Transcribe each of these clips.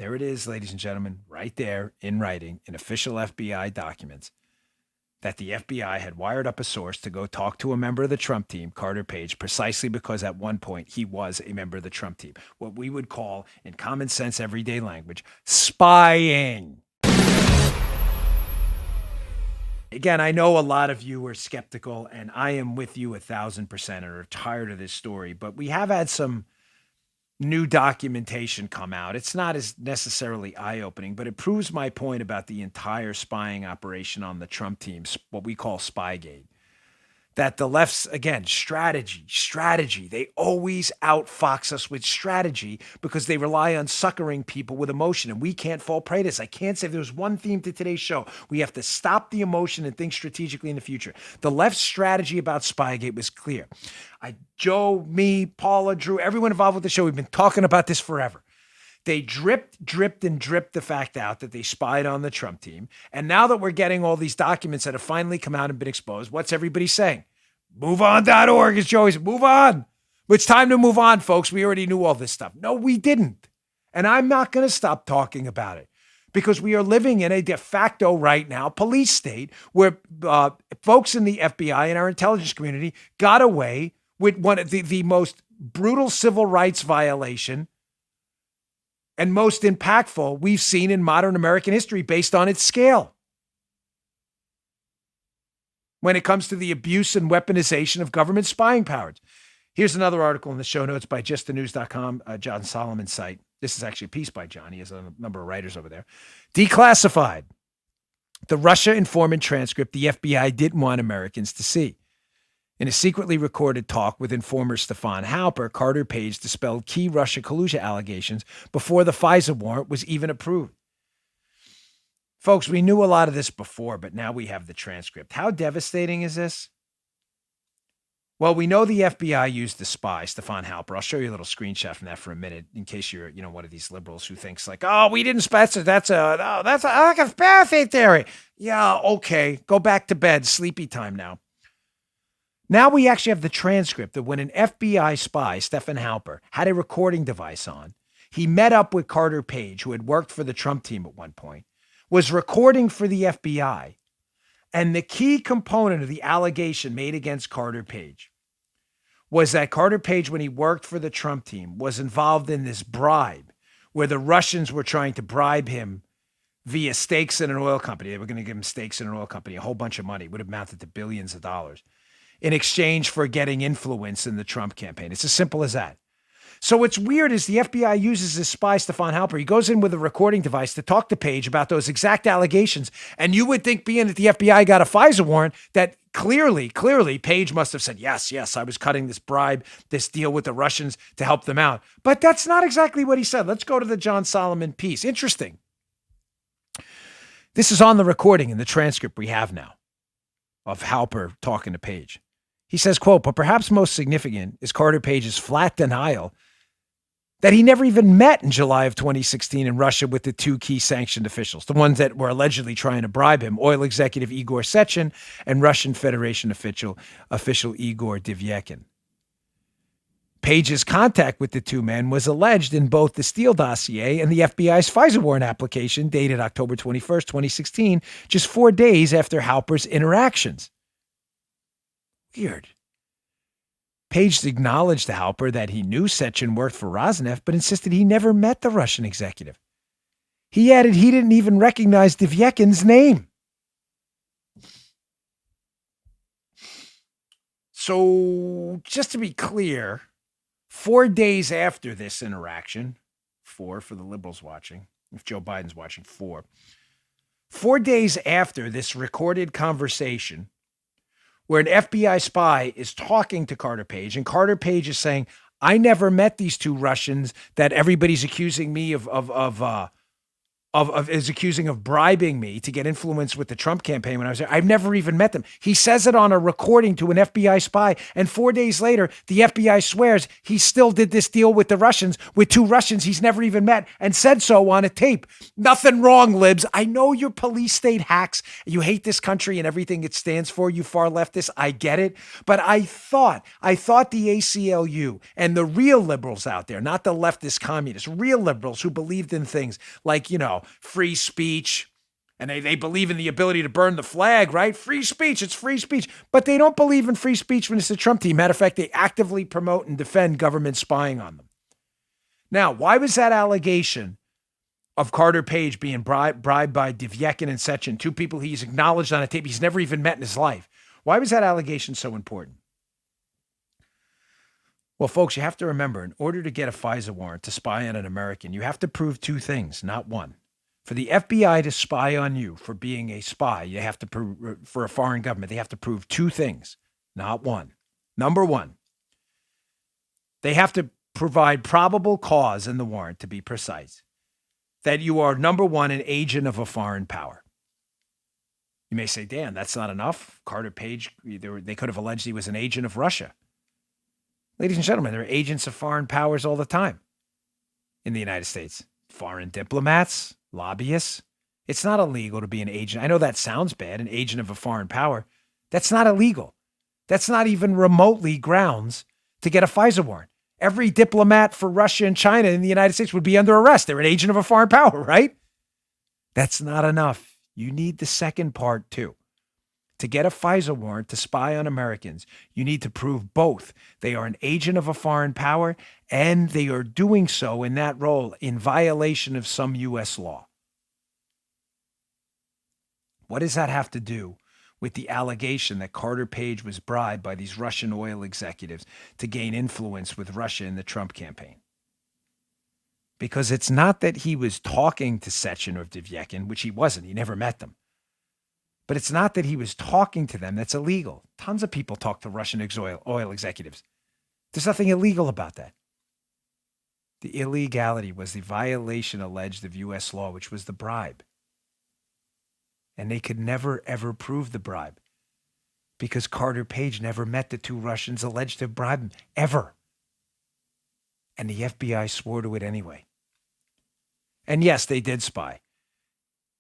There it is, ladies and gentlemen, right there in writing in official FBI documents that the FBI had wired up a source to go talk to a member of the Trump team, Carter Page, precisely because at one point he was a member of the Trump team. What we would call, in common sense, everyday language, spying. Again, I know a lot of you are skeptical, and I am with you 1,000% and are tired of this story, but we have had some new documentation come out. It's not as necessarily eye-opening, but it proves my point about the entire spying operation on the Trump team, what we call Spygate. That the left's, again, strategy. They always outfox us with strategy because they rely on succoring people with emotion, and we can't fall prey to this. I can't say there's one theme to today's show. We have to stop the emotion and think strategically in the future. The left's strategy about Spygate was clear. Joe, me, Paula, Drew, everyone involved with the show, we've been talking about this forever. They dripped the fact out that they spied on the Trump team. And now that we're getting all these documents that have finally come out and been exposed, what's everybody saying? MoveOn.org, as Joey said, move on. It's time to move on, folks. We already knew all this stuff. No, we didn't. And I'm not going to stop talking about it because we are living in a de facto right now police state where folks in the FBI and our intelligence community got away with one of the most brutal civil rights violation and most impactful we've seen in modern American history based on its scale. When it comes to the abuse and weaponization of government spying powers. Here's another article in the show notes by justthenews.com, John Solomon's site. This is actually a piece by John. He has a number of writers over there. Declassified. The Russia informant transcript the FBI didn't want Americans to see. In a secretly recorded talk with informer Stefan Halper, Carter Page dispelled key Russia collusion allegations before the FISA warrant was even approved. Folks, we knew a lot of this before, but now we have the transcript. How devastating is this? Well, we know the FBI used the spy, Stefan Halper. I'll show you a little screenshot from that for a minute, in case you're, one of these liberals who thinks like, oh, we didn't spy. That's a conspiracy theory. Yeah, okay. Go back to bed. Sleepy time now. Now we actually have the transcript that when an FBI spy, Stefan Halper, had a recording device on, he met up with Carter Page, who had worked for the Trump team at one point, was recording for the FBI. And the key component of the allegation made against Carter Page was that Carter Page, when he worked for the Trump team, was involved in this bribe where the Russians were trying to bribe him via stakes in an oil company. They were going to give him stakes in an oil company, a whole bunch of money, would have amounted to billions of dollars, in exchange for getting influence in the Trump campaign. It's as simple as that. So what's weird is the FBI uses this spy, Stefan Halper. He goes in with a recording device to talk to Page about those exact allegations. And you would think, being that the FBI got a FISA warrant, that clearly, Page must have said, yes, I was cutting this bribe, this deal with the Russians to help them out. But that's not exactly what he said. Let's go to the John Solomon piece. Interesting. This is on the recording in the transcript we have now of Halper talking to Page. He says, quote, but perhaps most significant is Carter Page's flat denial that he never even met in July of 2016 in Russia with the two key sanctioned officials, the ones that were allegedly trying to bribe him, oil executive Igor Sechin and Russian Federation official Igor Divyakin. Page's contact with the two men was alleged in both the Steele dossier and the FBI's FISA warrant application dated October 21st, 2016, just 4 days after Halper's interactions. Weird. Page acknowledged to Halper that he knew Sechin worked for Rosneft, but insisted he never met the Russian executive. He added he didn't even recognize Divyakin's name. So, just to be clear, 4 days after this interaction, 4 for the liberals watching, if Joe Biden's watching, 4 days after this recorded conversation, where an FBI spy is talking to Carter Page, and Carter Page is saying, I never met these two Russians that everybody's accusing me of is accusing of bribing me to get influence with the Trump campaign when I was there. I've never even met them. He says it on a recording to an FBI spy. And 4 days later, the FBI swears he still did this deal with the Russians, with 2 Russians he's never even met, and said so on a tape. Nothing wrong, libs. I know you're police state hacks. You hate this country and everything it stands for, you far leftists. I get it. But I thought the ACLU and the real liberals out there, not the leftist communists, real liberals who believed in things like, free speech, and they believe in the ability to burn the flag, right? Free speech, it's free speech. But they don't believe in free speech when it's the Trump team. Matter of fact, they actively promote and defend government spying on them. Now, why was that allegation of Carter Page being bribed by Divyekin and Sechin, 2 people he's acknowledged on a tape he's never even met in his life? Why was that allegation so important? Well, folks, you have to remember, in order to get a FISA warrant to spy on an American, you have to prove 2 things, not one. For the FBI to spy on you for being a spy, you have to prove, for a foreign government, they have to prove 2 things, not one. Number 1, they have to provide probable cause in the warrant, to be precise, that you are, number 1, an agent of a foreign power. You may say, Dan, that's not enough. Carter Page, they could have alleged he was an agent of Russia. Ladies and gentlemen, there are agents of foreign powers all the time in the United States. Foreign diplomats, lobbyists. It's not illegal to be an agent. I know that sounds bad, an agent of a foreign power. That's not illegal. That's not even remotely grounds to get a FISA warrant. Every diplomat for Russia and China in the United States would be under arrest. They're an agent of a foreign power, right? That's not enough. You need the second part too. To get a FISA warrant to spy on Americans, you need to prove both. They are an agent of a foreign power and they are doing so in that role in violation of some U.S. law. What does that have to do with the allegation that Carter Page was bribed by these Russian oil executives to gain influence with Russia in the Trump campaign? Because it's not that he was talking to Sechin or Divyekin, which he wasn't. He never met them. But it's not that he was talking to them. That's illegal. Tons of people talk to Russian oil executives. There's nothing illegal about that. The illegality was the violation alleged of U.S. law, which was the bribe. And they could never, ever prove the bribe because Carter Page never met the 2 Russians alleged to have bribed him, ever. And the FBI swore to it anyway. And yes, they did spy.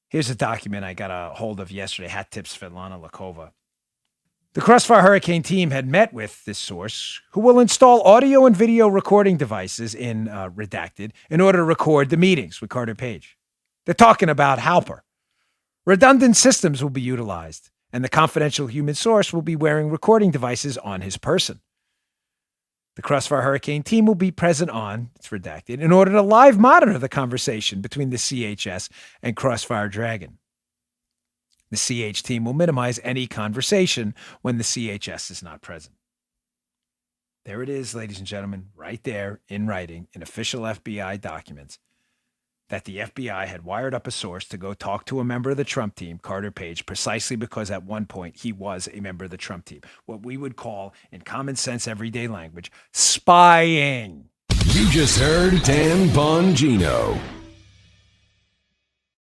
Here's a document I got a hold of yesterday. Hat tips Svetlana Lakova. The Crossfire Hurricane team had met with this source, who will install audio and video recording devices in Redacted in order to record the meetings with Carter Page. They're talking about Halper. Redundant systems will be utilized, and the confidential human source will be wearing recording devices on his person. The Crossfire Hurricane team will be present on, it's redacted, in order to live monitor the conversation between the CHS and Crossfire Dragon. The CH team will minimize any conversation when the CHS is not present. There it is, ladies and gentlemen, right there in writing in official FBI documents that the FBI had wired up a source to go talk to a member of the Trump team, Carter Page, precisely because at one point he was a member of the Trump team. What we would call, in common sense, everyday language, spying. You just heard Dan Bongino.